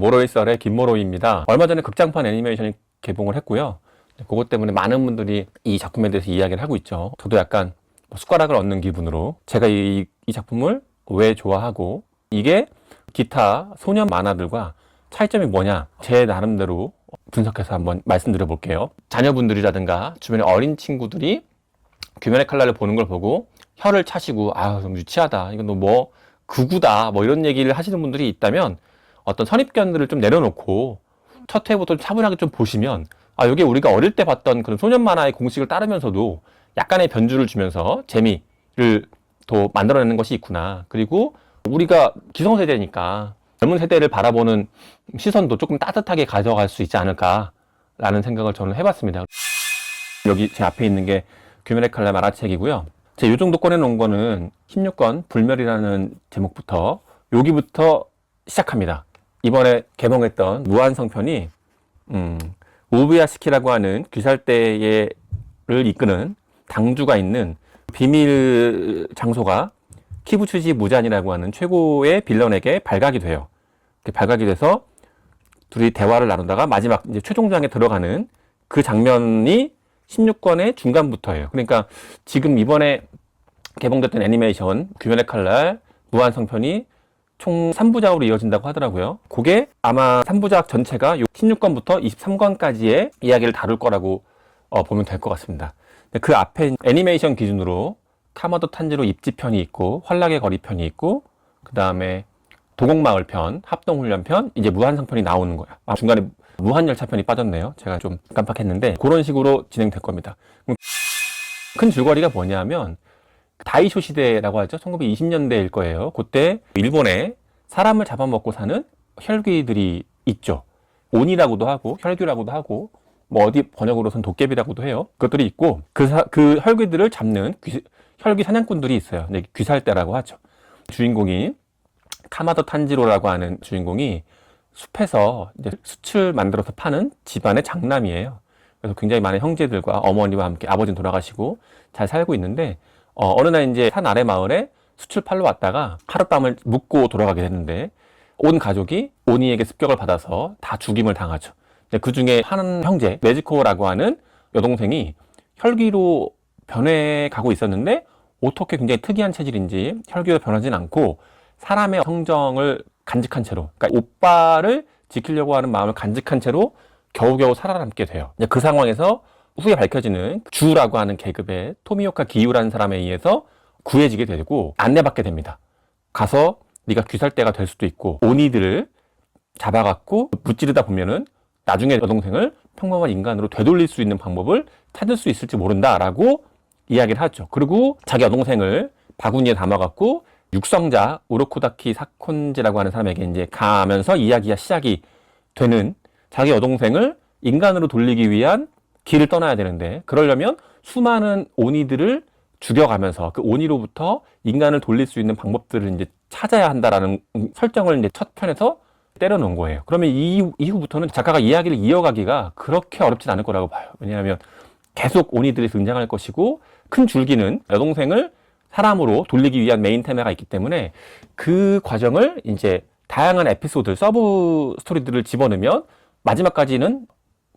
모로의 썰의 김모로입니다. 얼마 전에 극장판 애니메이션이 개봉을 했고요. 그것 때문에 많은 분들이 이 작품에 대해서 이야기를 하고 있죠. 저도 약간 숟가락을 얹는 기분으로 제가 이 작품을 왜 좋아하고 이게 기타 소년 만화들과 차이점이 뭐냐 제 나름대로 분석해서 한번 말씀드려 볼게요. 자녀분들이라든가 주변의 어린 친구들이 귀면의 칼날을 보는 걸 보고 혀를 차시고 아 좀 유치하다 이건 뭐 극우다 뭐 이런 얘기를 하시는 분들이 있다면 어떤 선입견들을 좀 내려놓고 첫 회부터 차분하게 좀 보시면 아 이게 우리가 어릴 때 봤던 그런 소년 만화의 공식을 따르면서도 약간의 변주를 주면서 재미를 또 만들어내는 것이 있구나. 그리고 우리가 기성세대니까 젊은 세대를 바라보는 시선도 조금 따뜻하게 가져갈 수 있지 않을까라는 생각을 저는 해봤습니다. 여기 제 앞에 있는 게 귀면의 칼날 만화책이고요. 제가 이 정도 꺼내놓은 거는 16권 불멸이라는 제목부터 여기부터 시작합니다. 이번에 개봉했던 무한성편이 오브야시키라고 하는 귀살대를 이끄는 당주가 있는 비밀 장소가 키부츠지 무잔이라고 하는 최고의 빌런에게 발각이 돼요. 발각이 돼서 둘이 대화를 나누다가 마지막 이제 최종장에 들어가는 그 장면이 16권의 중간부터예요. 그러니까 지금 이번에 개봉됐던 애니메이션 귀면의 칼날 무한성편이 총 3부작으로 이어진다고 하더라고요. 그게 아마 3부작 전체가 16권부터 23권까지의 이야기를 다룰 거라고 보면 될 것 같습니다. 그 앞에 애니메이션 기준으로 카마도 탄지로 입지편이 있고 환락의 거리 편이 있고 그 다음에 도곡마을 편, 합동훈련 편, 이제 무한성편이 나오는 거야. 중간에 무한열차 편이 빠졌네요. 제가 좀 깜빡했는데 그런 식으로 진행될 겁니다. 큰 줄거리가 뭐냐면 다이쇼 시대라고 하죠. 1920년대일 거예요. 그때 일본에 사람을 잡아먹고 사는 혈귀들이 있죠. 온이라고도 하고 혈귀라고도 하고 뭐 어디 번역으로선 도깨비라고도 해요. 그것들이 있고 그 혈귀들을 잡는 혈귀 사냥꾼들이 있어요. 귀살대라고 하죠. 주인공이 카마도 탄지로라고 하는 주인공이 숲에서 이제 숯을 만들어서 파는 집안의 장남이에요. 그래서 굉장히 많은 형제들과 어머니와 함께 아버지는 돌아가시고 잘 살고 있는데 어느 날 이제 산 아래 마을에 숯을 팔러 왔다가 하룻밤을 묵고 돌아가게 되는데 온 가족이 오니에게 습격을 받아서 다 죽임을 당하죠. 그 중에 한 형제 네즈코라고 하는 여동생이 혈귀로 변해가고 있었는데 어떻게 굉장히 특이한 체질인지 혈귀로 변하진 않고 사람의 성정을 간직한 채로, 그러니까 오빠를 지키려고 하는 마음을 간직한 채로 겨우겨우 살아남게 돼요. 그 상황에서 후에 밝혀지는 주라고 하는 계급의 토미오카 기유라는 사람에 의해서 구해지게 되고 안내받게 됩니다. 가서 네가 귀살대가 될 수도 있고 오니들을 잡아갖고 무찌르다 보면은 나중에 여동생을 평범한 인간으로 되돌릴 수 있는 방법을 찾을 수 있을지 모른다라고 이야기를 하죠. 그리고 자기 여동생을 바구니에 담아갖고 육성자 우로코다키 사콘지라고 하는 사람에게 이제 가면서 이야기가 시작이 되는 자기 여동생을 인간으로 돌리기 위한 길을 떠나야 되는데 그러려면 수많은 오니들을 죽여가면서 그 오니로부터 인간을 돌릴 수 있는 방법들을 이제 찾아야 한다라는 설정을 이제 첫 편에서 때려놓은 거예요. 그러면 이후부터는 작가가 이야기를 이어가기가 그렇게 어렵진 않을 거라고 봐요. 왜냐하면 계속 오니들이 등장할 것이고 큰 줄기는 여동생을 사람으로 돌리기 위한 메인 테마가 있기 때문에 그 과정을 이제 다양한 에피소드, 서브 스토리들을 집어넣으면 마지막까지는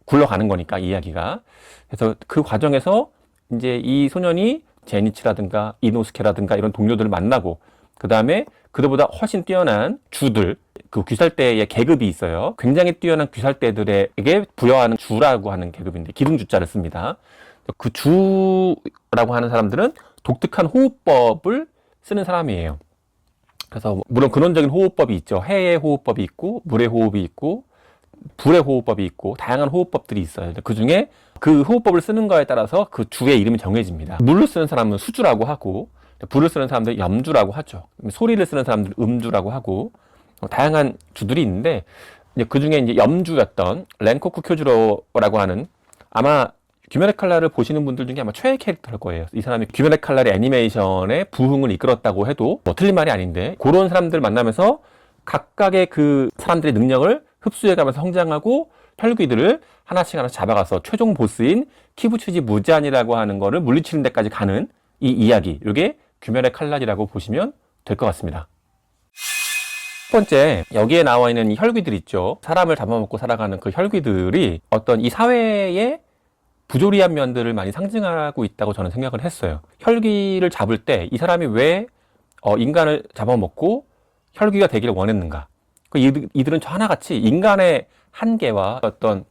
굴러가는 거니까 이야기가. 그래서 그 과정에서 이제 이 소년이 제니치라든가 이노스케라든가 이런 동료들을 만나고 그 다음에 그들보다 훨씬 뛰어난 주들, 그 귀살대의 계급이 있어요. 굉장히 뛰어난 귀살대들에게 부여하는 주라고 하는 계급인데 기둥주자를 씁니다. 그 주라고 하는 사람들은 독특한 호흡법을 쓰는 사람이에요. 그래서 물론 근원적인 호흡법이 있죠. 해의 호흡법이 있고 물의 호흡이 있고 불의 호흡법이 있고 다양한 호흡법들이 있어요. 그 중에 그 호흡법을 쓰는 거에 따라서 그 주의 이름이 정해집니다. 물을 쓰는 사람은 수주라고 하고 불을 쓰는 사람들은 염주라고 하죠. 소리를 쓰는 사람들은 음주라고 하고 다양한 주들이 있는데 그 중에 이제 염주였던 렌코쿠 쿄주로라고 하는 아마 귀면의 칼날을 보시는 분들 중에 아마 최애 캐릭터일 거예요. 이 사람이 귀면의 칼날의 애니메이션의 부흥을 이끌었다고 해도 뭐 틀린 말이 아닌데 그런 사람들 만나면서 각각의 그 사람들의 능력을 흡수해가면서 성장하고 혈귀들을 하나씩 잡아가서 최종 보스인 키부츠지 무잔이라고 하는 거를 물리치는 데까지 가는 이 이야기, 이게 귀면의 칼날이라고 보시면 될 것 같습니다. 첫 번째, 여기에 나와 있는 이 혈귀들 있죠. 사람을 잡아먹고 살아가는 그 혈귀들이 어떤 이 사회의 부조리한 면들을 많이 상징하고 있다고 저는 생각을 했어요. 혈귀를 잡을 때 이 사람이 왜 인간을 잡아먹고 혈귀가 되기를 원했는가? 이들은 저 하나같이 인간의 한계와 어떤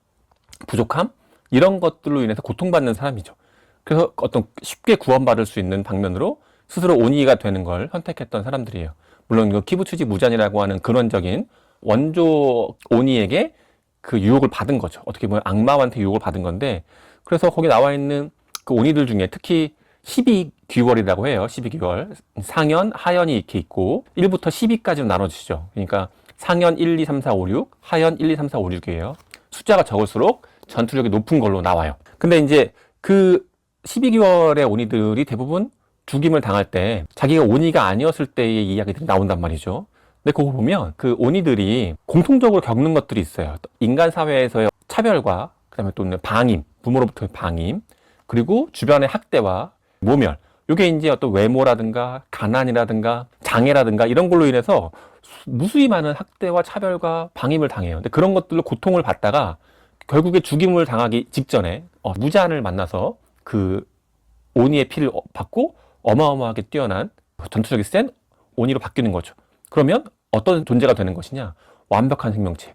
부족함 이런 것들로 인해서 고통받는 사람이죠. 그래서 어떤 쉽게 구원받을 수 있는 방면으로 스스로 온이가 되는 걸 선택했던 사람들이에요. 물론 그 키부츠지 무잔이라고 하는 근원적인 원조 온이에게 그 유혹을 받은 거죠. 어떻게 보면 악마한테 유혹을 받은 건데, 그래서 거기 나와 있는 그 온이들 중에 특히 12귀월이라고 해요. 12귀월. 상현, 하현이 이렇게 있고 1부터 12까지로 나눠지죠. 그러니까 상현 1, 2, 3, 4, 5, 6, 하현 1, 2, 3, 4, 5, 6이에요. 숫자가 적을수록 전투력이 높은 걸로 나와요. 근데 이제 그 12개월의 오니들이 대부분 죽임을 당할 때 자기가 오니가 아니었을 때의 이야기들이 나온단 말이죠. 근데 그거 보면 그 오니들이 공통적으로 겪는 것들이 있어요. 인간 사회에서의 차별과 그다음에 또 방임, 부모로부터의 방임, 그리고 주변의 학대와 모멸. 이게 이제 어떤 외모라든가 가난이라든가 장애라든가 이런 걸로 인해서 무수히 많은 학대와 차별과 방임을 당해요. 근데 그런 것들로 고통을 받다가 결국에 죽임을 당하기 직전에 무잔을 만나서 그 오니의 피를 받고 어마어마하게 뛰어난 전투력이 센 오니로 바뀌는 거죠. 그러면 어떤 존재가 되는 것이냐? 완벽한 생명체.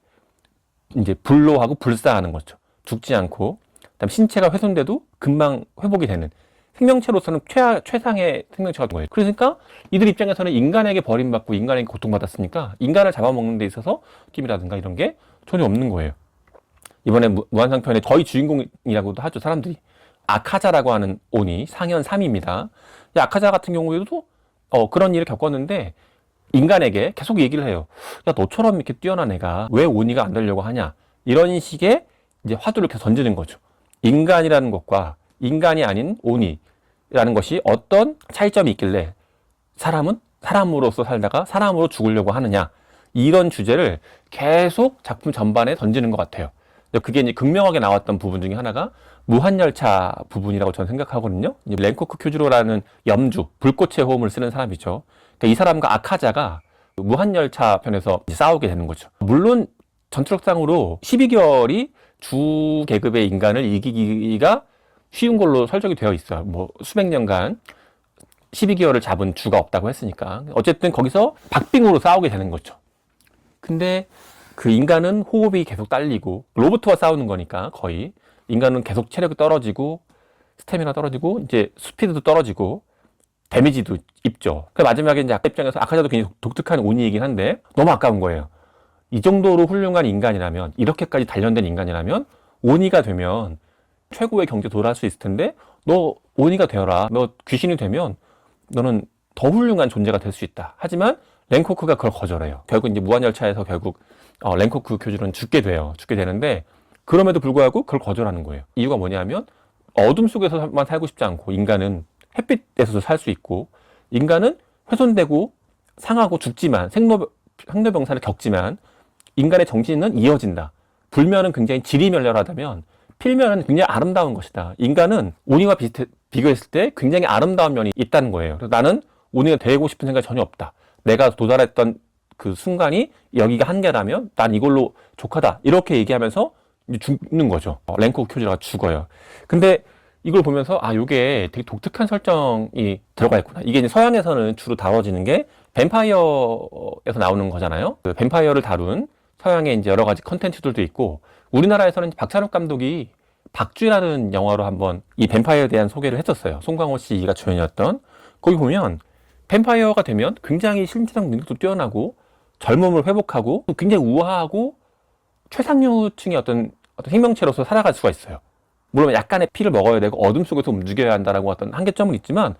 이제 불로하고 불사하는 거죠. 죽지 않고, 그다음 신체가 훼손돼도 금방 회복이 되는 생명체로서는 최상의 생명체가 된 거예요. 그러니까 이들 입장에서는 인간에게 버림받고 인간에게 고통받았으니까 인간을 잡아먹는 데 있어서 느낌이라든가 이런 게 전혀 없는 거예요. 이번에 무한상편의 거의 주인공이라고도 하죠, 사람들이. 아카자라고 하는 오니, 상현 3입니다. 이 아카자 같은 경우에도 그런 일을 겪었는데 인간에게 계속 얘기를 해요. 야, 너처럼 이렇게 뛰어난 애가 왜 오니가 안 되려고 하냐? 이런 식의 이제 화두를 계속 던지는 거죠. 인간이라는 것과 인간이 아닌 오니라는 것이 어떤 차이점이 있길래 사람은 사람으로서 살다가 사람으로 죽으려고 하느냐? 이런 주제를 계속 작품 전반에 던지는 것 같아요. 그게 이제 극명하게 나왔던 부분 중에 하나가 무한열차 부분이라고 저는 생각하거든요. 렌코쿠 큐주로라는 염주, 불꽃의 호흡을 쓰는 사람이죠. 그러니까 이 사람과 아카자가 무한열차 편에서 싸우게 되는 거죠. 물론 전투력상으로 12개월이 주 계급의 인간을 이기기가 쉬운 걸로 설정이 되어 있어요. 뭐 수백 년간 12개월을 잡은 주가 없다고 했으니까. 어쨌든 거기서 박빙으로 싸우게 되는 거죠. 근데 그 인간은 호흡이 계속 딸리고 로봇과 싸우는 거니까 거의 인간은 계속 체력이 떨어지고 스태미나 떨어지고 이제 스피드도 떨어지고 데미지도 입죠. 그 마지막에 이제 아까 입장에서 아카자도 굉장히 독특한 오니이긴 한데 너무 아까운 거예요. 이 정도로 훌륭한 인간이라면 이렇게까지 단련된 인간이라면 오니가 되면 최고의 경제 도달할 수 있을 텐데 너 오니가 되어라. 너 귀신이 되면 너는 더 훌륭한 존재가 될 수 있다. 하지만 렌코쿠가 그걸 거절해요. 결국 이제 무한열차에서 결국 렌코쿠 교주는 죽게 돼요. 죽게 되는데 그럼에도 불구하고 그걸 거절하는 거예요. 이유가 뭐냐면 어둠 속에서만 살고 싶지 않고 인간은 햇빛에서도 살 수 있고 인간은 훼손되고 상하고 죽지만 생로병사를 겪지만 인간의 정신은 이어진다. 불면은 굉장히 지리멸렬하다면 필면은 굉장히 아름다운 것이다. 인간은 오니와 비교했을 때 굉장히 아름다운 면이 있다는 거예요. 그래서 나는 오니가 되고 싶은 생각이 전혀 없다. 내가 도달했던 그 순간이 여기가 한계라면 난 이걸로 족하다. 이렇게 얘기하면서 죽는 거죠. 렌코쿠 큐주라가 죽어요. 근데 이걸 보면서 이게 되게 독특한 설정이 들어가 있구나. 이게 이제 서양에서는 주로 다뤄지는 게 뱀파이어에서 나오는 거잖아요. 그 뱀파이어를 다룬 서양의 이제 여러 가지 컨텐츠들도 있고 우리나라에서는 박찬욱 감독이 박쥐라는 영화로 한번 이 뱀파이어에 대한 소개를 했었어요. 송강호 씨가 주연이었던. 거기 보면 뱀파이어가 되면 굉장히 신체적 능력도 뛰어나고 젊음을 회복하고 굉장히 우아하고 최상류층의 어떤 생명체로서 살아갈 수가 있어요. 물론 약간의 피를 먹어야 되고 어둠 속에서 움직여야 한다라고 어떤 한계점은 있지만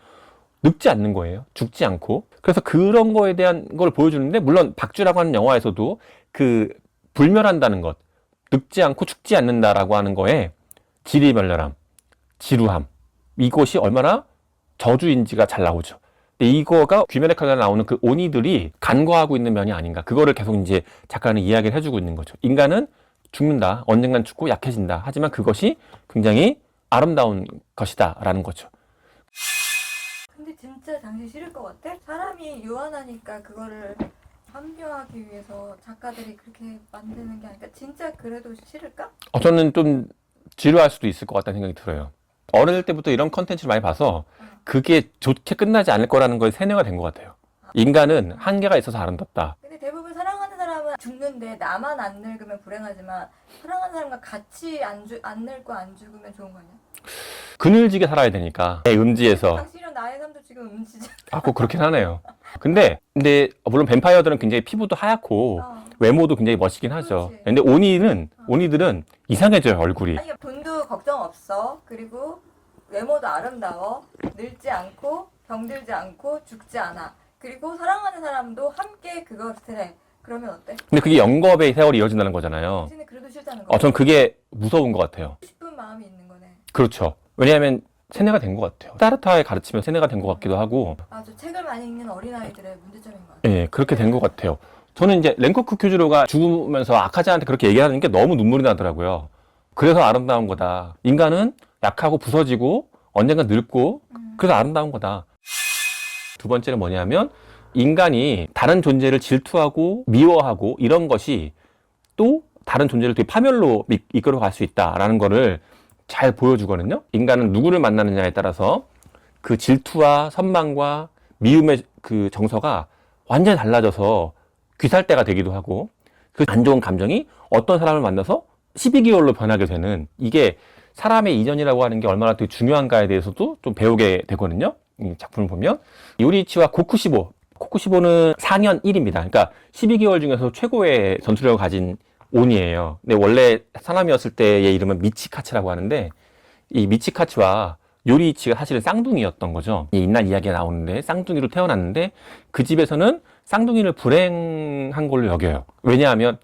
늙지 않는 거예요. 죽지 않고. 그래서 그런 거에 대한 걸 보여주는데 물론 박쥐라고 하는 영화에서도 그 불멸한다는 것, 늙지 않고 죽지 않는다라고 하는 거에 지리멸렬함, 지루함 이것이 얼마나 저주인지가 잘 나오죠. 근데 이거가 귀면의 칼날에 나오는 그 오니들이 간과하고 있는 면이 아닌가. 그거를 계속 이제 작가는 이야기를 해주고 있는 거죠. 인간은 죽는다. 언젠간 죽고 약해진다. 하지만 그것이 굉장히 아름다운 것이다. 라는 거죠. 근데 진짜 당신 싫을 것 같아? 사람이 유한하니까 그거를 합리화하기 위해서 작가들이 그렇게 만드는 게 아니라 진짜 그래도 싫을까? 저는 좀 지루할 수도 있을 것 같다는 생각이 들어요. 어릴 때부터 이런 컨텐츠를 많이 봐서 그게 좋게 끝나지 않을 거라는 거에 세뇌가 된 것 같아요. 인간은 한계가 있어서 아름답다. 근데 대부분 사랑하는 사람은 죽는데 나만 안 늙으면 불행하지만 사랑하는 사람과 같이 안 늙고 안 죽으면 좋은 거 아니야? 그늘지게 살아야 되니까 내 음지에서. 당신이랑 나의 삶도 지금 음지잖아. 꼭 그렇긴 하네요. 근데 물론 뱀파이어들은 굉장히 피부도 하얗고 외모도 굉장히 멋있긴 하죠. 그렇지. 근데 오니들은 이상해져요, 얼굴이. 아니 돈도 걱정 없어. 그리고 외모도 아름다워. 늙지 않고 병들지 않고 죽지 않아. 그리고 사랑하는 사람도 함께 그것을 해. 그러면 어때? 근데 그게 영겁의 세월이 이어진다는 거잖아요. 당신은 그래도 싫다는 거. 전 그게 무서운 것 같아요. 싶은 마음이 있는 거네. 그렇죠. 왜냐하면 세뇌가 된 것 같아요. 따르타의 가르치면 세뇌가 된 것 같기도 하고. 맞아. 책을 많이 읽는 어린아이들의 문제점인 것 같아. 예, 그렇게 된 것 같아요. 저는 이제 랭커크 큐즈로가 죽으면서 아카자한테 그렇게 얘기하는 게 너무 눈물이 나더라고요. 그래서 아름다운 거다. 인간은 약하고 부서지고 언젠가 늙고 그래서 아름다운 거다. 두 번째는 뭐냐면 인간이 다른 존재를 질투하고 미워하고 이런 것이 또 다른 존재를 되게 파멸로 이끌어갈 수 있다라는 거를 잘 보여주거든요. 인간은 누구를 만나느냐에 따라서 그 질투와 선망과 미움의 그 정서가 완전히 달라져서 귀살대가 되기도 하고 그 안 좋은 감정이 어떤 사람을 만나서 12개월로 변하게 되는 이게 사람의 이전이라고 하는 게 얼마나 되게 중요한가에 대해서도 좀 배우게 되거든요. 이 작품을 보면 요리이치와 코쿠시보는 4년 1입니다. 그러니까 12개월 중에서 최고의 전투력을 가진 온이에요. 근데 원래 사람이었을 때의 이름은 미치카츠라고 하는데 이 미치카츠와 요리이치가 사실은 쌍둥이였던 거죠. 이 옛날 이야기가 나오는데 쌍둥이로 태어났는데 그 집에서는 쌍둥이를 불행한 걸로 여겨요. 왜냐하면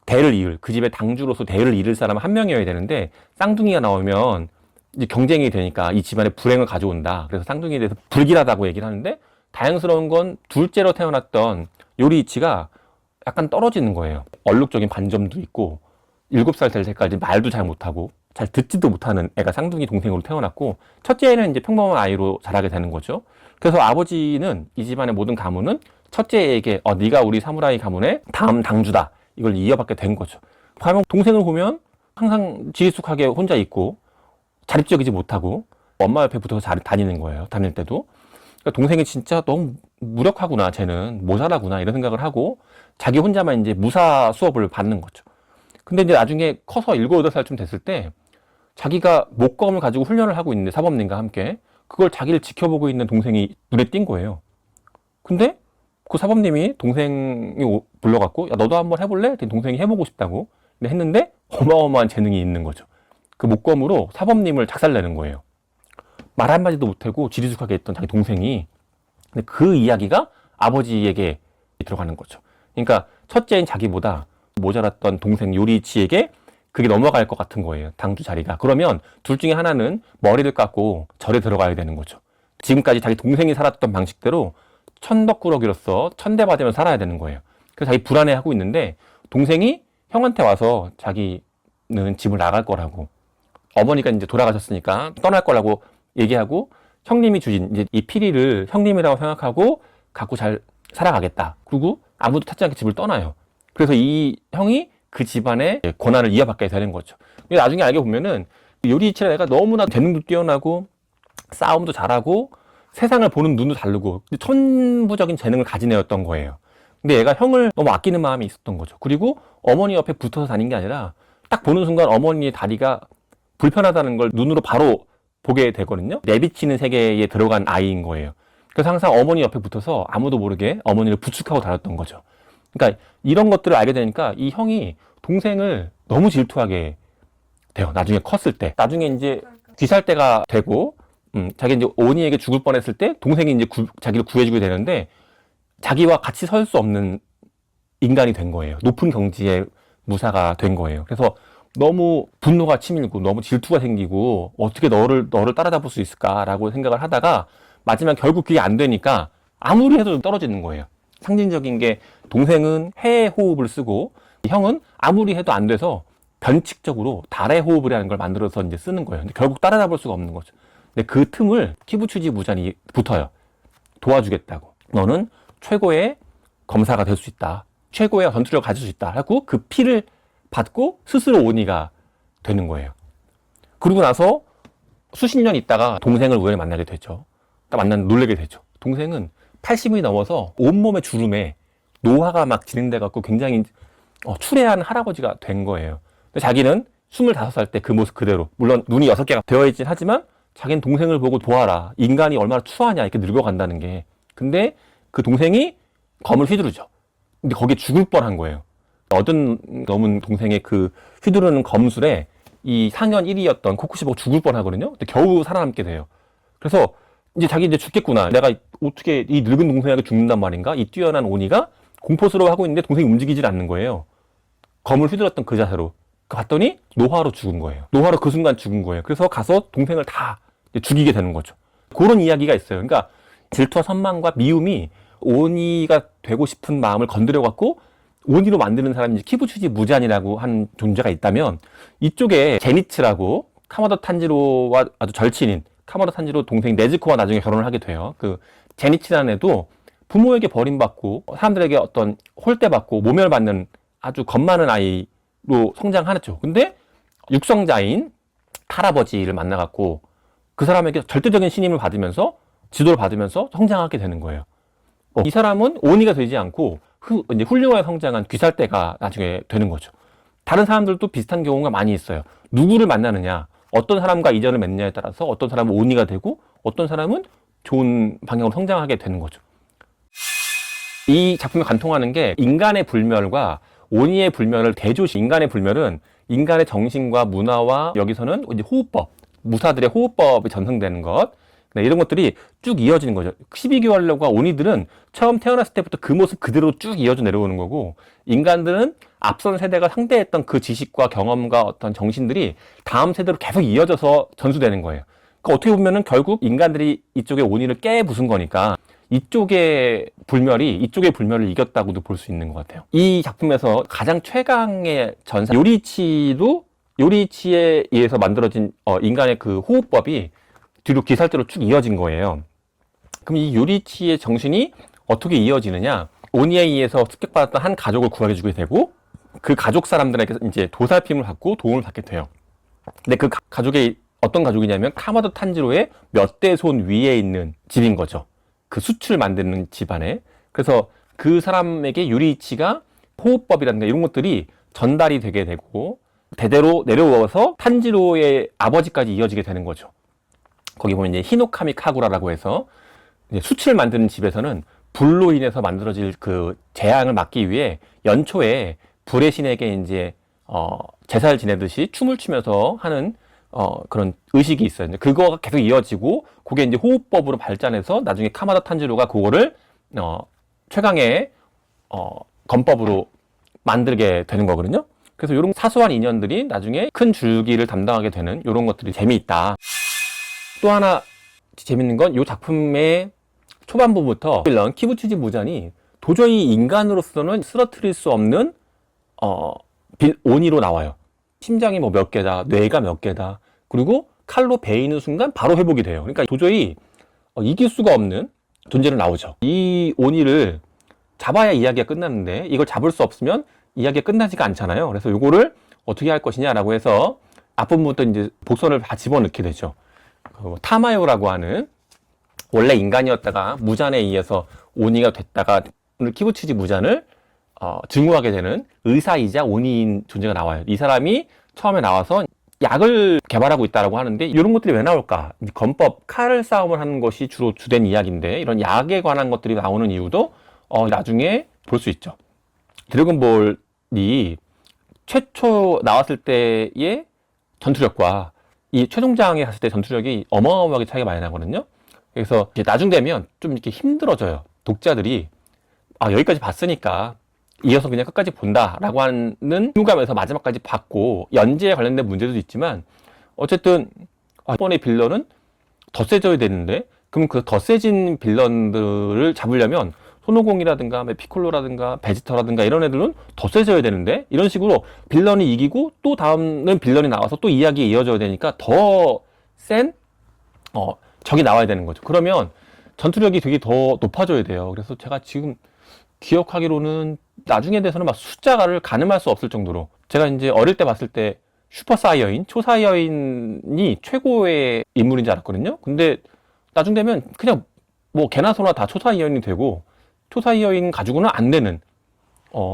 그 집의 당주로서 대를 이을 사람은 한 명이어야 되는데 쌍둥이가 나오면 이제 경쟁이 되니까 이 집안에 불행을 가져온다. 그래서 쌍둥이에 대해서 불길하다고 얘기를 하는데 다행스러운 건 둘째로 태어났던 요리이치가 약간 떨어지는 거예요. 얼룩적인 반점도 있고 7살 될 때까지 말도 잘 못하고 잘 듣지도 못하는 애가 쌍둥이 동생으로 태어났고 첫째는 이제 평범한 아이로 자라게 되는 거죠. 그래서 아버지는 이 집안의 모든 가문은 첫째에게 네가 우리 사무라이 가문의 다음 당주다. 이걸 이어받게 된 거죠. 반면 동생을 보면 항상 지리숙하게 혼자 있고 자립적이지 못하고 엄마 옆에 붙어서 다니는 거예요. 다닐 때도. 그러니까 동생이 진짜 너무 무력하구나. 쟤는 모자라구나. 이런 생각을 하고 자기 혼자만 이제 무사 수업을 받는 거죠. 근데 이제 나중에 커서 7, 8살쯤 됐을 때 자기가 목검을 가지고 훈련을 하고 있는데 사범님과 함께 그걸 자기를 지켜보고 있는 동생이 눈에 띈 거예요. 근데 그 사범님이 동생이 불러갖고 야 너도 한번 해볼래? 동생이 해보고 싶다고 했는데 어마어마한 재능이 있는 거죠. 그 목검으로 사범님을 작살내는 거예요. 말 한마디도 못하고 지리숙하게 했던 자기 동생이. 근데 그 이야기가 아버지에게 들어가는 거죠. 그러니까 첫째인 자기보다 모자랐던 동생 요리이치에게 그게 넘어갈 것 같은 거예요. 당주 자리가. 그러면 둘 중에 하나는 머리를 깎고 절에 들어가야 되는 거죠. 지금까지 자기 동생이 살았던 방식대로 천덕꾸러기로서 천대받으면서 살아야 되는 거예요. 그래서 자기 불안해하고 있는데 동생이 형한테 와서 자기는 집을 나갈 거라고 어머니가 이제 돌아가셨으니까 떠날 거라고 얘기하고 형님이 주신 이제 이 피리를 형님이라고 생각하고 갖고 잘 살아가겠다. 그리고 아무도 찾지 않게 집을 떠나요. 그래서 이 형이 그 집안의 권한을 이어받게 되는 거죠. 나중에 알게 보면은 요리이치라 애가 너무나 재능도 뛰어나고 싸움도 잘하고 세상을 보는 눈도 다르고 천부적인 재능을 가진 애였던 거예요. 근데 얘가 형을 너무 아끼는 마음이 있었던 거죠. 그리고 어머니 옆에 붙어서 다닌 게 아니라 딱 보는 순간 어머니의 다리가 불편하다는 걸 눈으로 바로 보게 되거든요. 내비치는 세계에 들어간 아이인 거예요. 그래서 항상 어머니 옆에 붙어서 아무도 모르게 어머니를 부축하고 다녔던 거죠. 그러니까 이런 것들을 알게 되니까 이 형이 동생을 너무 질투하게 돼요. 나중에 컸을 때. 나중에 이제 귀살대가 되고 자기 이제 오니에게 죽을 뻔했을 때 동생이 이제 자기를 구해주게 되는데 자기와 같이 설 수 없는 인간이 된 거예요. 높은 경지의 무사가 된 거예요. 그래서 너무 분노가 치밀고 너무 질투가 생기고 어떻게 너를 따라잡을 수 있을까라고 생각을 하다가 마지막 결국 그게 안 되니까 아무리 해도 떨어지는 거예요. 상징적인 게 동생은 해의 호흡을 쓰고 형은 아무리 해도 안 돼서 변칙적으로 달의 호흡이라는 걸 만들어서 이제 쓰는 거예요. 근데 결국 따라잡을 수가 없는 거죠. 근데 그 틈을 키부츠지 무잔이 붙어요. 도와주겠다고. 너는 최고의 검사가 될 수 있다. 최고의 전투력을 가질 수 있다. 하고 그 피를 받고 스스로 오니가 되는 거예요. 그러고 나서 수십 년 있다가 동생을 우연히 만나게 되죠. 딱 만나면 놀라게 되죠. 동생은 80이 넘어서 온몸에 주름에 노화가 막 진행돼갖고 굉장히 추레한 할아버지가 된 거예요. 근데 자기는 25살 때 그 모습 그대로, 물론 눈이 6개가 되어 있긴 하지만 자기는 동생을 보고 보아라. 인간이 얼마나 추하냐, 이렇게 늙어간다는 게. 근데 그 동생이 검을 휘두르죠. 근데 거기에 죽을 뻔한 거예요. 넘은 동생의 그 휘두르는 검술에 이 상현 1위였던 코쿠시 보고 죽을 뻔하거든요. 근데 겨우 살아남게 돼요. 그래서 이제 자기 이제 죽겠구나. 내가 어떻게 이 늙은 동생에게 죽는단 말인가? 이 뛰어난 오니가 공포스러워하고 있는데 동생이 움직이질 않는 거예요. 검을 휘둘렀던 그 자세로. 봤더니 노화로 죽은 거예요. 노화로 그 순간 죽은 거예요. 그래서 가서 동생을 다 죽이게 되는 거죠. 그런 이야기가 있어요. 그러니까 질투와 선망과 미움이 오니가 되고 싶은 마음을 건드려갖고 오니로 만드는 사람이 키부츠지 무잔이라고 하는 존재가 있다면, 이쪽에 제니츠라고 카마도 탄지로와 아주 절친인 카마도 탄지로 동생 네즈코와 나중에 결혼을 하게 돼요. 그 제니치라는 애도 부모에게 버림받고 사람들에게 어떤 홀대받고 모멸받는 아주 겁 많은 아이로 성장하죠. 근데 육성자인 할아버지를 만나갖고 그 사람에게 절대적인 신임을 받으면서 지도를 받으면서 성장하게 되는 거예요. 이 사람은 오니가 되지 않고 이제 훌륭하게 성장한 귀살대가 나중에 되는 거죠. 다른 사람들도 비슷한 경우가 많이 있어요. 누구를 만나느냐, 어떤 사람과 이전을 맺느냐에 따라서 어떤 사람은 오니가 되고 어떤 사람은 좋은 방향으로 성장하게 되는 거죠. 이 작품에 관통하는 게 인간의 불멸과 오니의 불멸을 대조시. 인간의 불멸은 인간의 정신과 문화와 여기서는 이제 호흡법, 무사들의 호흡법이 전승되는 것, 이런 것들이 쭉 이어지는 거죠. 12개월과 오니들은 처음 태어났을 때부터 그 모습 그대로 쭉 이어져 내려오는 거고, 인간들은 앞선 세대가 상대했던 그 지식과 경험과 어떤 정신들이 다음 세대로 계속 이어져서 전수되는 거예요. 그러니까 어떻게 보면은 결국 인간들이 이쪽에 오니를 깨부순 거니까 이쪽의 불멸이 이쪽의 불멸을 이겼다고도 볼 수 있는 것 같아요. 이 작품에서 가장 최강의 전사 요리치에 의해서 만들어진 인간의 그 호흡법이 뒤로 기살대로 쭉 이어진 거예요. 그럼 이 요리치의 정신이 어떻게 이어지느냐? 오니에 의해서 습격받았던 한 가족을 구해주게 되고, 그 가족 사람들에게 이제 도살핌을 받고 도움을 받게 돼요. 근데 그 가족이 어떤 가족이냐면 카마도 탄지로의 몇 대 손 위에 있는 집인 거죠. 그 수출 만드는 집안에. 그래서 그 사람에게 요리치가 호흡법이라든가 이런 것들이 전달이 되게 되고 대대로 내려와서 탄지로의 아버지까지 이어지게 되는 거죠. 거기 보면 이제 히노카미 카구라라고 해서 이제 수치를 만드는 집에서는 불로 인해서 만들어질 그 재앙을 막기 위해 연초에 불의 신에게 이제 제사를 지내듯이 춤을 추면서 하는 그런 의식이 있어요. 이제 그거가 계속 이어지고 그게 이제 호흡법으로 발전해서 나중에 카마다 탄지로가 그거를 최강의 건법으로 만들게 되는 거거든요. 그래서 이런 사소한 인연들이 나중에 큰 줄기를 담당하게 되는 이런 것들이 재미있다. 또 하나 재밌는 건 이 작품의 초반부부터 빌런 키부츠지 무잔이 도저히 인간으로서는 쓰러뜨릴 수 없는 오니로 나와요. 심장이 뭐 몇 개다, 뇌가 몇 개다, 그리고 칼로 베이는 순간 바로 회복이 돼요. 그러니까 도저히 이길 수가 없는 존재로 나오죠. 이 오니를 잡아야 이야기가 끝나는데 이걸 잡을 수 없으면 이야기가 끝나지가 않잖아요. 그래서 이거를 어떻게 할 것이냐라고 해서 앞부분부터 이제 복선을 다 집어넣게 되죠. 타마요라고 하는 원래 인간이었다가 무잔에 의해서 오니가 됐다가 키부츠지 무잔을 증오하게 되는 의사이자 오니인 존재가 나와요. 이 사람이 처음에 나와서 약을 개발하고 있다고 하는데 이런 것들이 왜 나올까? 건법, 칼 싸움을 하는 것이 주로 주된 이야기인데 이런 약에 관한 것들이 나오는 이유도 나중에 볼 수 있죠. 드래곤볼이 최초 나왔을 때의 전투력과 이 최종장에 갔을 때 전투력이 어마어마하게 차이가 많이 나거든요. 그래서 이제 나중 되면 좀 이렇게 힘들어져요. 독자들이 여기까지 봤으니까 이어서 그냥 끝까지 본다라고 하는 의무감에서 마지막까지 봤고, 연재에 관련된 문제도 있지만 어쨌든 이번의 빌런은 더 세져야 되는데, 그럼 그 더 세진 빌런들을 잡으려면 손오공이라든가 피콜로라든가 베지터라든가 이런 애들은 더 세져야 되는데, 이런 식으로 빌런이 이기고 또 다음은 빌런이 나와서 또 이야기가 이어져야 되니까 더 센 적이 나와야 되는 거죠. 그러면 전투력이 되게 더 높아져야 돼요. 그래서 제가 지금 기억하기로는 나중에 돼서는 막 숫자를 가늠할 수 없을 정도로 제가 이제 어릴 때 봤을 때 슈퍼사이어인, 초사이어인이 최고의 인물인 줄 알았거든요. 근데 나중 되면 그냥 뭐 개나 소나 다 초사이어인이 되고 초사이어인 가지고는 안 되는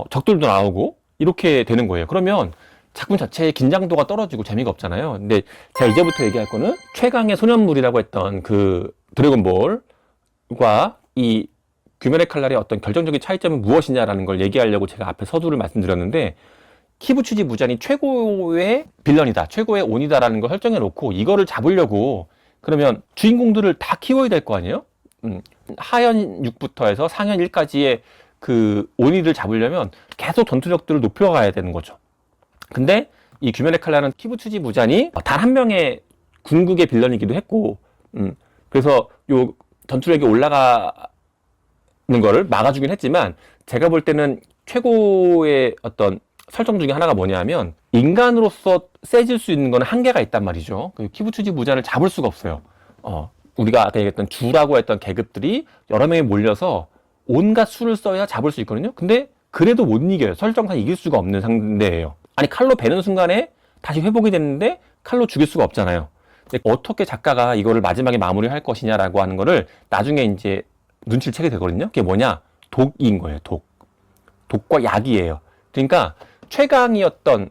적들도 나오고 이렇게 되는 거예요. 그러면 작품 자체의 긴장도가 떨어지고 재미가 없잖아요. 근데 제가 이제부터 얘기할 거는 최강의 소년물이라고 했던 그 드래곤볼과 이 귀멸의 칼날의 어떤 결정적인 차이점은 무엇이냐라는 걸 얘기하려고 제가 앞에 서두를 말씀드렸는데, 키부츠지 무잔이 최고의 빌런이다, 최고의 온이다라는 걸 설정해 놓고 이거를 잡으려고 그러면 주인공들을 다 키워야 될 거 아니에요? 하연 6부터 해서 상현 1까지의 그 온이를 잡으려면 계속 전투력들을 높여가야 되는 거죠. 근데 이 귀멸의 칼날은 키부츠지 무잔이 단 한 명의 궁극의 빌런이기도 했고, 그래서 요 전투력이 올라가는 거를 막아주긴 했지만, 제가 볼 때는 최고의 어떤 설정 중에 하나가 뭐냐면, 인간으로서 세질 수 있는 건 한계가 있단 말이죠. 그 키부츠지 무잔을 잡을 수가 없어요. 우리가 아까 얘기했던 주라고 했던 계급들이 여러 명이 몰려서 온갖 수를 써야 잡을 수 있거든요. 근데 그래도 못 이겨요. 설정상 이길 수가 없는 상대예요. 아니, 칼로 베는 순간에 다시 회복이 됐는데 칼로 죽일 수가 없잖아요. 근데 어떻게 작가가 이거를 마지막에 마무리할 것이냐라고 하는 거를 나중에 이제 눈치를 채게 되거든요. 그게 뭐냐? 독인 거예요. 독과 약이에요. 그러니까 최강이었던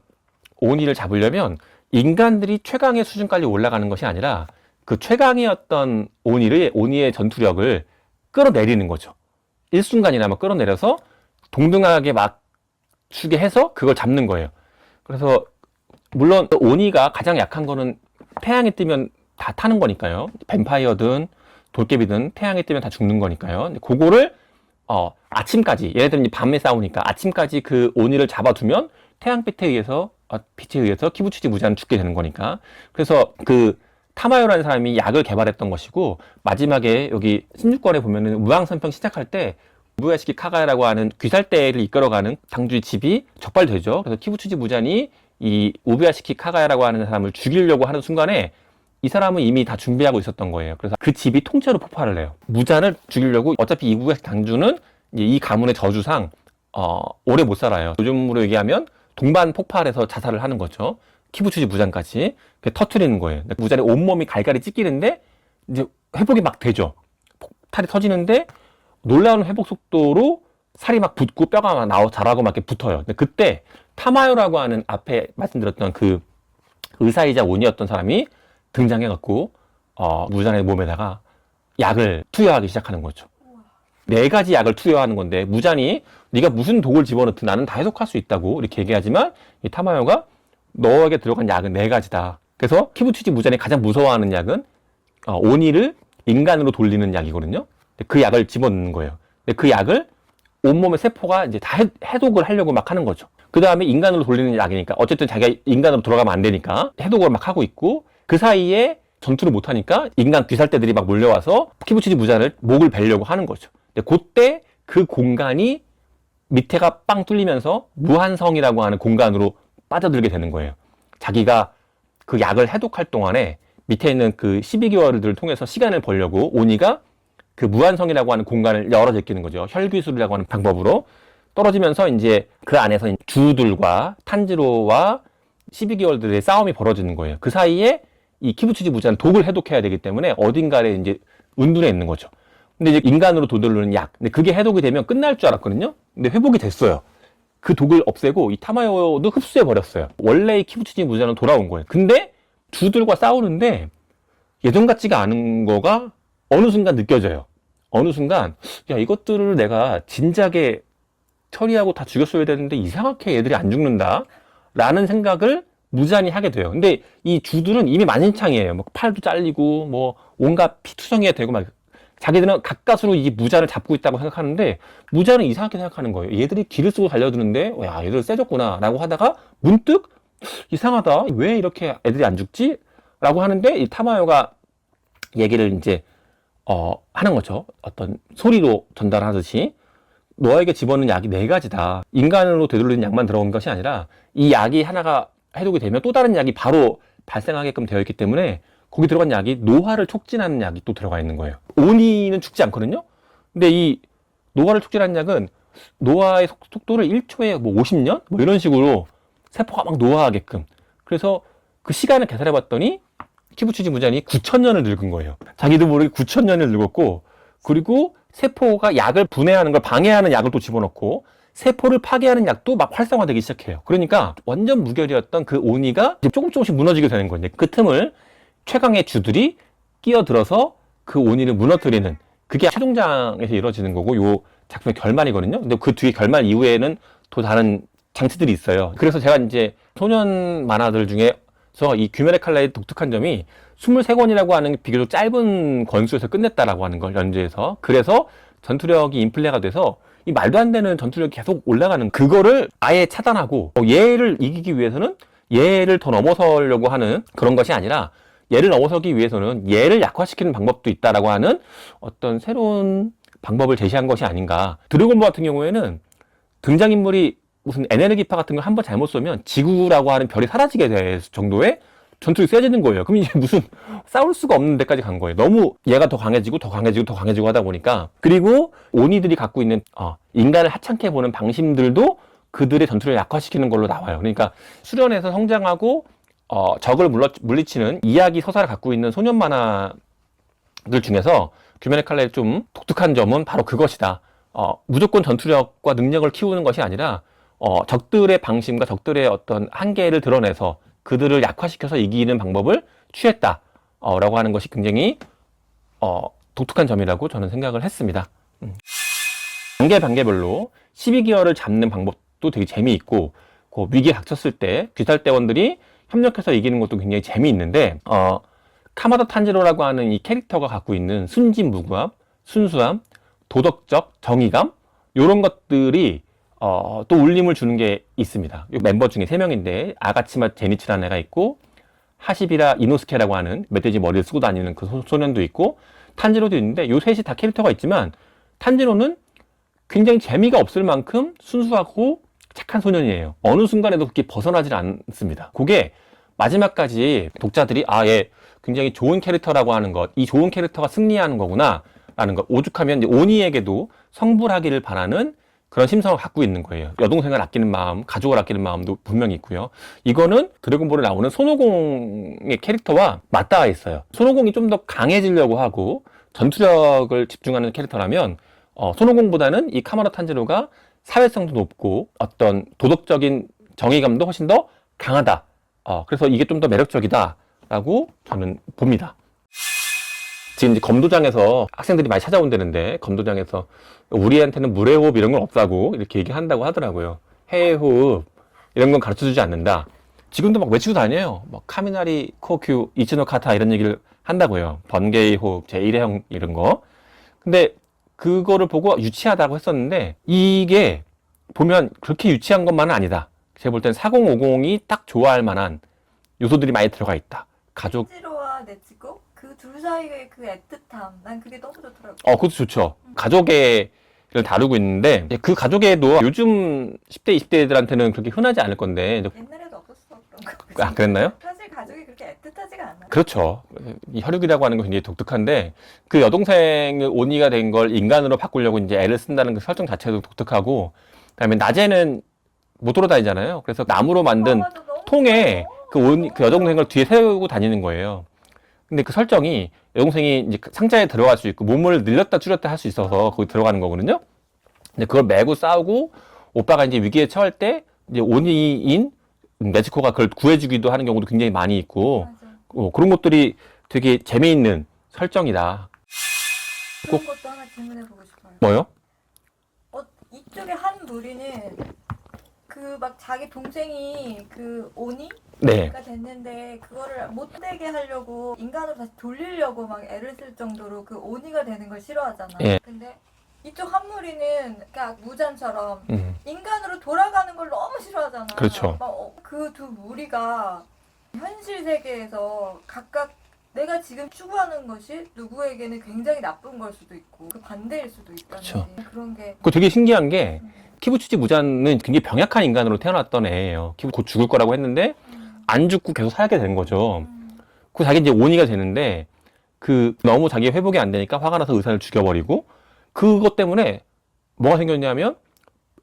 오니를 잡으려면 인간들이 최강의 수준까지 올라가는 것이 아니라 그 최강이었던 오니의 전투력을 끌어내리는 거죠. 일순간이나마 끌어내려서 동등하게 맞추게 해서 그걸 잡는 거예요. 그래서 물론 오니가 가장 약한 거는 태양이 뜨면 다 타는 거니까요. 뱀파이어든 돌개비든 태양이 뜨면 다 죽는 거니까요. 근데 그거를 아침까지, 얘네들은 밤에 싸우니까 아침까지 그 오니를 잡아두면 태양빛에 의해서 빛에 의해서 키부츠지 무잔은 죽게 되는 거니까. 그래서 그 타마요라는 사람이 약을 개발했던 것이고, 마지막에 여기 16권에 보면은 무왕선평 시작할 때 우부야시키 카가야라고 하는 귀살대를 이끌어가는 당주의 집이 적발되죠. 그래서 키부츠지 무잔이 이 우부야시키 카가야라고 하는 사람을 죽이려고 하는 순간에 이 사람은 이미 다 준비하고 있었던 거예요. 그래서 그 집이 통째로 폭발을 해요. 무잔을 죽이려고. 어차피 이 우부야시키 당주는 이 가문의 저주상 오래 못 살아요. 요즘으로 얘기하면 동반 폭발해서 자살을 하는 거죠. 키부츠지 무잔까지 터트리는 거예요. 무잔의 온몸이 갈갈이 찢기는데 이제 회복이 막 되죠. 폭탄이 터지는데 놀라운 회복 속도로 살이 막 붙고 뼈가 막 자라고 막 이렇게 붙어요. 근데 그때 타마요라고 하는 앞에 말씀드렸던 그 의사이자 온이었던 사람이 등장해갖고 무잔의 몸에다가 약을 투여하기 시작하는 거죠. 4가지 약을 투여하는 건데, 무잔이 네가 무슨 독을 집어넣든 나는 다 해독할 수 있다고 이렇게 얘기하지만, 이 타마요가 너에게 들어간 약은 4가지다. 그래서 키부츠지 무잔이 가장 무서워하는 약은 오니를 인간으로 돌리는 약이거든요. 그 약을 집어넣는 거예요. 근데 그 약을 온몸의 세포가 이제 다 해독을 하려고 막 하는 거죠. 그 다음에 인간으로 돌리는 약이니까 어쨌든 자기가 인간으로 돌아가면 안 되니까 해독을 막 하고 있고, 그 사이에 전투를 못 하니까 인간 귀살대들이 막 몰려와서 키부츠지 무잔을 목을 베려고 하는 거죠. 근데 그때 그 공간이 밑에가 빵 뚫리면서 무한성이라고 하는 공간으로 빠져들게 되는 거예요. 자기가 그 약을 해독할 동안에 밑에 있는 그 12개월을 통해서 시간을 벌려고 오니가 그 무한성이라고 하는 공간을 열어 제끼는 거죠. 혈귀술이라고 하는 방법으로 떨어지면서 이제 그 안에서 주들과 탄지로와 12개월들의 싸움이 벌어지는 거예요. 그 사이에 이 키부츠지 무잔은 독을 해독해야 되기 때문에 어딘가에 이제 은둔해 있는 거죠. 근데 이제 인간으로 도돌리는 약. 근데 그게 해독이 되면 끝날 줄 알았거든요. 근데 회복이 됐어요. 그 독을 없애고 이 타마요도 흡수해 버렸어요. 원래의 키부츠지 무잔은 돌아온 거예요. 근데 주들과 싸우는데 예전 같지가 않은 거가 어느 순간 느껴져요. 어느 순간 야, 이것들을 내가 진작에 처리하고 다 죽였어야 되는데 이상하게 얘들이 안 죽는다 라는 생각을 무잔이 하게 돼요. 근데 이 주들은 이미 만신창이에요. 뭐 팔도 잘리고 뭐 온갖 피투성이가 되고 막, 자기들은 가까스로 이 무잔을 잡고 있다고 생각하는데 무잔은 이상하게 생각하는 거예요. 얘들이 기를 쓰고 달려드는데 야, 얘들 세졌구나 라고 하다가 문득 이상하다, 왜 이렇게 애들이 안 죽지? 라고 하는데 이 타마요가 얘기를 이제 하는 거죠. 어떤 소리로 전달하듯이 너에게 집어넣는 약이 4가지다. 인간으로 되돌리는 약만 들어온 것이 아니라 이 약이 하나가 해독이 되면 또 다른 약이 바로 발생하게끔 되어 있기 때문에 거기 들어간 약이 노화를 촉진하는 약이 또 들어가 있는 거예요. 오니는 죽지 않거든요. 근데 이 노화를 촉진하는 약은 노화의 속도를 1초에 뭐 50년? 뭐 이런 식으로 세포가 막 노화하게끔. 그래서 그 시간을 계산해 봤더니 키부추지 무잔이 9,000년을 늙은 거예요. 자기도 모르게 9,000년을 늙었고, 그리고 세포가 약을 분해하는 걸 방해하는 약을 또 집어넣고, 세포를 파괴하는 약도 막 활성화되기 시작해요. 그러니까 완전 무결이었던 그 오니가 이제 조금씩 무너지게 되는 거예요. 그 틈을 최강의 주들이 끼어들어서 그 오니를 무너뜨리는, 그게 최종장에서 이루어지는 거고, 요 작품의 결말이거든요. 근데 그 뒤에 결말 이후에는 또 다른 장치들이 있어요. 그래서 제가 이제 소년 만화들 중에서 이 귀멸의 칼날의 독특한 점이 23권이라고 하는 비교적 짧은 권수에서 끝냈다라고 하는 걸, 연재에서. 그래서 전투력이 인플레가 돼서 이 말도 안 되는 전투력이 계속 올라가는, 그거를 아예 차단하고 얘를 이기기 위해서는 얘를 더 넘어서려고 하는 그런 것이 아니라, 얘를 넘어서기 위해서는 얘를 약화시키는 방법도 있다라고 하는 어떤 새로운 방법을 제시한 것이 아닌가. 드래곤볼 같은 경우에는 등장인물이 무슨 에너지파 같은 걸 한번 잘못 쏘면 지구라고 하는 별이 사라지게 될 정도의 전투력이 세지는 거예요. 그럼 이제 무슨 싸울 수가 없는 데까지 간 거예요. 너무 얘가 더 강해지고 더 강해지고 더 강해지고 하다 보니까. 그리고 오니들이 갖고 있는 인간을 하찮게 보는 방심들도 그들의 전투를 약화시키는 걸로 나와요. 그러니까 수련해서 성장하고 적을 물리치는 이야기 서사를 갖고 있는 소년 만화들 중에서 귀멸의 칼날의 좀 독특한 점은 바로 그것이다. 무조건 전투력과 능력을 키우는 것이 아니라 적들의 방심과 적들의 어떤 한계를 드러내서 그들을 약화시켜서 이기는 방법을 취했다. 라고 하는 것이 굉장히 독특한 점이라고 저는 생각을 했습니다. 단계별로 12개월을 잡는 방법도 되게 재미있고, 그 위기에 닥쳤을 때 귀살대원들이 협력해서 이기는 것도 굉장히 재미있는데, 카마다 탄지로라고 하는 이 캐릭터가 갖고 있는 순진무구함, 순수함, 도덕적 정의감, 이런 것들이 또 울림을 주는 게 있습니다. 이 멤버 중에 3명인데 아가치마 제니치라는 애가 있고, 하시비라 이노스케라고 하는 멧돼지 머리를 쓰고 다니는 그 소년도 있고, 탄지로도 있는데, 요 셋이 다 캐릭터가 있지만 탄지로는 굉장히 재미가 없을 만큼 순수하고 착한 소년이에요. 어느 순간에도 그렇게 벗어나질 않습니다. 그게 마지막까지 독자들이 얘 굉장히 좋은 캐릭터라고 하는 것, 이 좋은 캐릭터가 승리하는 거구나 라는 것, 오죽하면 이제 오니에게도 성불하기를 바라는 그런 심성을 갖고 있는 거예요. 여동생을 아끼는 마음, 가족을 아끼는 마음도 분명히 있고요. 이거는 드래곤볼에 나오는 손오공의 캐릭터와 맞닿아 있어요. 손오공이 좀 더 강해지려고 하고 전투력을 집중하는 캐릭터라면, 손오공보다는 이 카마라 탄지로가 사회성도 높고 어떤 도덕적인 정의감도 훨씬 더 강하다. 그래서 이게 좀 더 매력적이다라고 저는 봅니다. 지금 이제 검도장에서 학생들이 많이 찾아온다는데, 검도장에서 우리한테는 물의 호흡 이런 건 없다고 이렇게 얘기한다고 하더라고요. 해의 호흡 이런 건 가르쳐 주지 않는다. 지금도 막 외치고 다녀요. 막 카미나리, 코큐, 이치노 카타 이런 얘기를 한다고요. 번개의 호흡, 제1의 형 이런 거. 근데 그거를 보고 유치하다고 했었는데, 이게 보면 그렇게 유치한 것만은 아니다. 제가 볼 땐 4050이 딱 좋아할 만한 요소들이 많이 들어가 있다. 가족. 탄지로와 네츠코 그 둘 사이의 그 애틋함, 난 그게 너무 좋더라고. 그것도 좋죠. 가족애를 다루고 있는데, 그 가족애도 요즘 10대, 20대 애들한테는 그렇게 흔하지 않을 건데. 옛날에도 없었어 그런 거. 그랬나요? 사실 가족이 그렇게 애틋하지가 않아. 그렇죠. 이 혈육이라고 하는 건 굉장히 독특한데, 그 여동생을 오니가 된 걸 인간으로 바꾸려고 이제 애를 쓴다는 그 설정 자체도 독특하고, 그다음에 낮에는 못 돌아다니잖아요. 그래서 나무로 만든 맞아, 너무 통에 좋아. 그 여동생을 뒤에 세우고 다니는 거예요. 근데 그 설정이 여동생이 이제 상자에 들어갈 수 있고 몸을 늘렸다 줄였다 할 수 있어서 거기 들어가는 거거든요. 근데 그걸 메고 싸우고 오빠가 이제 위기에 처할 때 이제 오니인 네즈코가 그걸 구해주기도 하는 경우도 굉장히 많이 있고, 맞아. 그런 것들이 되게 재미있는 설정이다. 그런 것도 하나 질문해보고 싶어요. 뭐요? 이쪽에 한 무리는 그 막 자기 동생이 그 오니가 네. 됐는데 그거를 못되게 하려고 인간으로 다시 돌리려고 막 애를 쓸 정도로 그 오니가 되는 걸 싫어하잖아. 예. 근데 이쪽 한 무리는 그러니까 무잔처럼 음. 인간으로 돌아가는 걸 너무 싫어하잖아. 그렇죠. 그 두 무리가 현실 세계에서 각각 내가 지금 추구하는 것이 누구에게는 굉장히 나쁜 걸 수도 있고 그 반대일 수도 있다는 그렇죠. 그런 게 그 되게 신기한 게, 키부츠지 무잔은 굉장히 병약한 인간으로 태어났던 애예요. 곧 죽을 거라고 했는데 안 죽고 계속 살게 된 거죠. 그 자기 이제 오니가 되는데, 그 너무 자기 회복이 안 되니까 화가 나서 의사를 죽여버리고, 그것 때문에 뭐가 생겼냐면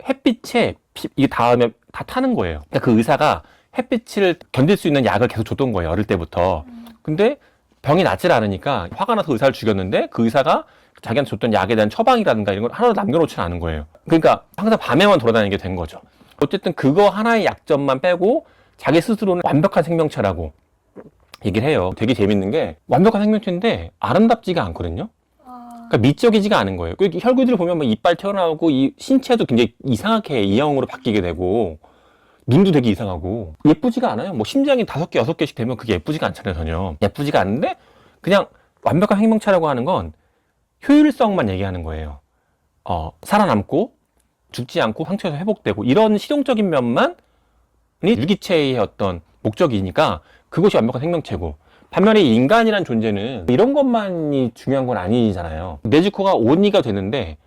햇빛에 이게 닿으면 다 타는 거예요. 그러니까 그 의사가 햇빛을 견딜 수 있는 약을 계속 줬던 거예요. 어릴 때부터. 근데 병이 낫질 않으니까 화가 나서 의사를 죽였는데 그 의사가 자기한테 줬던 약에 대한 처방이라든가 이런 걸 하나도 남겨놓지 않은 거예요. 그러니까 항상 밤에만 돌아다니게 된 거죠. 어쨌든 그거 하나의 약점만 빼고 자기 스스로는 완벽한 생명체라고 얘기를 해요. 되게 재밌는 게 완벽한 생명체인데 아름답지가 않거든요. 그러니까 미적이지가 않은 거예요. 그 혈구들을 보면 뭐 이빨 튀어나오고 이 신체도 굉장히 이상하게 E형으로 바뀌게 되고 눈도 되게 이상하고 예쁘지가 않아요. 뭐 심장이 5개, 6개씩 되면 그게 예쁘지가 않잖아요, 전혀. 예쁘지가 않은데 그냥 완벽한 생명체라고 하는 건 효율성만 얘기하는 거예요. 살아남고 죽지 않고 상처에서 회복되고 이런 실용적인 면만 유기체의 어떤 목적이니까 그것이 완벽한 생명체고 반면에 인간이란 존재는 이런 것만이 중요한 건 아니잖아요. 네즈코가 오니가 되는데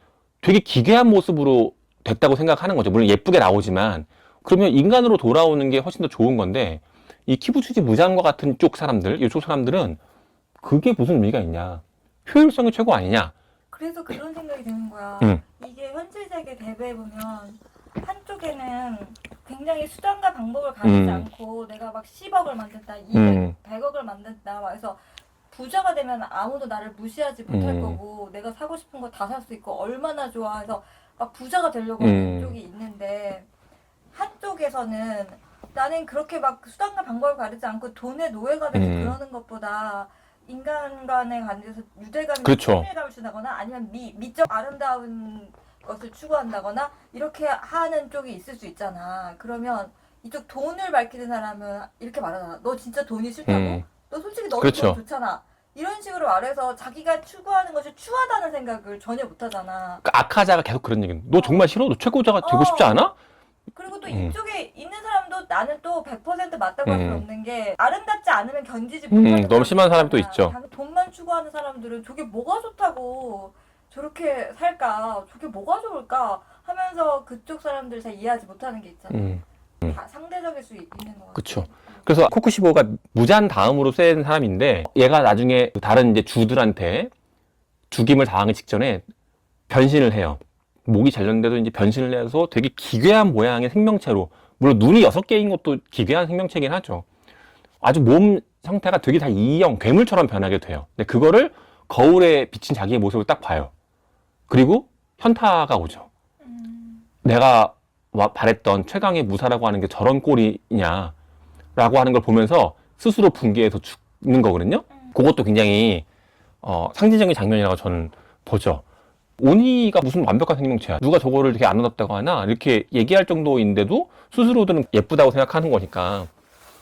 되게 기괴한 모습으로 됐다고 생각하는 거죠. 물론 예쁘게 나오지만 그러면 인간으로 돌아오는 게 훨씬 더 좋은 건데 이 키부츠지 무장과 같은 쪽 사람들, 이쪽 사람들은 그게 무슨 의미가 있냐. 효율성이 최고 아니냐. 그래서 그런 생각이 드는 거야. 이게 현실 세계 대회에 보면 한쪽에는 굉장히 수단과 방법을 가리지 않고 내가 막 10억을 만든다, 100억을 만든다, 막 해서 부자가 되면 아무도 나를 무시하지 못할 거고 내가 사고 싶은 거 다 살 수 있고 얼마나 좋아 해서 막 부자가 되려고 하는 쪽이 있는데 한쪽에서는 나는 그렇게 막 수단과 방법을 가리지 않고 돈의 노예가 되고 그러는 것보다 인간 간의 관계에서 유대감이 그렇죠. 친밀감을 준다거나 아니면 미적 아름다운 것을 추구한다거나 이렇게 하는 쪽이 있을 수 있잖아. 그러면 이쪽 돈을 밝히는 사람은 이렇게 말하잖아. 너 진짜 돈이 싫다고? 너 솔직히 너도 그렇죠. 돈 좋잖아. 이런 식으로 말해서 자기가 추구하는 것이 추하다는 생각을 전혀 못하잖아. 그러니까 아카자가 계속 그런 얘기는 너 정말 싫어? 너 최고자가 되고 싶지 않아? 그리고 또 이쪽에 있는 사람도 나는 또 100% 맞다고 할 수 없는 게 아름답지 않으면 견디지 못하는 너무 심한 사람이 또 있죠. 돈만 추구하는 사람들은 저게 뭐가 좋다고 저렇게 살까? 저게 뭐가 좋을까? 하면서 그쪽 사람들 잘 이해하지 못하는 게 있잖아. 다 상대적일 수 있는 것 같아. 그렇죠. 그래서 코쿠시보가 무잔 다음으로 센 사람인데 얘가 나중에 다른 이제 주들한테 죽임을 당하기 직전에 변신을 해요. 목이 잘렸는데도 이제 변신을 해서 되게 기괴한 모양의 생명체로, 물론 눈이 6개인 것도 기괴한 생명체긴 하죠. 아주 몸 형태가 되게 다 E형, 괴물처럼 변하게 돼요. 근데 그거를 거울에 비친 자기의 모습을 딱 봐요. 그리고 현타가 오죠. 내가 바랬던 최강의 무사라고 하는 게 저런 꼴이냐 라고 하는 걸 보면서 스스로 붕괴해서 죽는 거거든요. 그것도 굉장히 상징적인 장면이라고 저는 보죠. 오니가 무슨 완벽한 생명체야. 누가 저거를 되게 아름답다고 하나 이렇게 얘기할 정도인데도 스스로들은 예쁘다고 생각하는 거니까.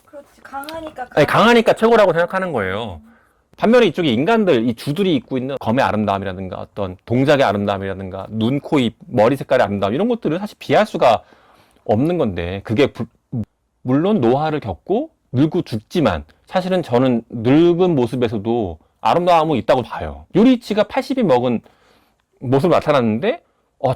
그렇지. 강하니까. 아니, 강하니까 최고라고 생각하는 거예요. 반면에 이쪽에 인간들, 이 주들이 입고 있는 검의 아름다움이라든가 어떤 동작의 아름다움이라든가 눈, 코, 입, 머리 색깔의 아름다움 이런 것들은 사실 비할 수가 없는 건데 그게 물론 노화를 겪고 늙고 죽지만 사실은 저는 늙은 모습에서도 아름다움은 있다고 봐요. 요리치가 80이 먹은 모습을 나타났는데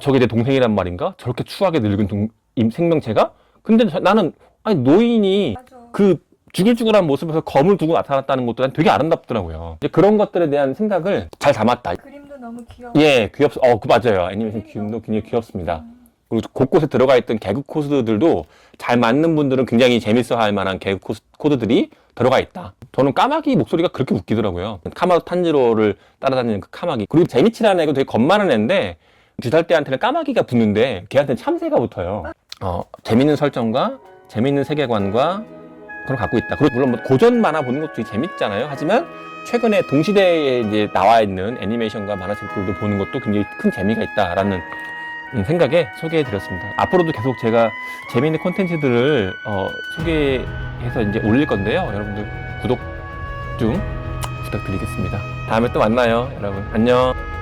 저게 내 동생이란 말인가? 저렇게 추하게 늙은 생명체가? 근데 나는 아니 노인이 맞아. 그 쭈글쭈글한 모습에서 검을 두고 나타났다는 것도 난 되게 아름답더라고요. 이제 그런 것들에 대한 생각을 잘 담았다. 그림도 너무 귀여워. 예, 그 맞아요. 애니메이션 그림도 굉장히 귀엽습니다. 그리고 곳곳에 들어가 있던 개그 코드들도 잘 맞는 분들은 굉장히 재밌어 할 만한 개그 코드들이 들어가 있다. 저는 까마귀 목소리가 그렇게 웃기더라고요. 카마도 탄지로를 따라다니는 그 까마귀. 그리고 제미치라는 애가 되게 겁 많은 애인데 2살 때한테는 까마귀가 붙는데 걔한테는 참새가 붙어요. 재밌는 설정과 재밌는 세계관과 그걸 갖고 있다. 그리고 물론 뭐 고전 만화 보는 것도 되게 재밌잖아요. 하지만 최근에 동시대에 이제 나와 있는 애니메이션과 만화책들도 보는 것도 굉장히 큰 재미가 있다라는 생각에 소개해드렸습니다. 앞으로도 계속 제가 재미있는 콘텐츠들을 소개해서 이제 올릴 건데요. 여러분들 구독 좀 부탁드리겠습니다. 다음에 또 만나요, 여러분. 안녕.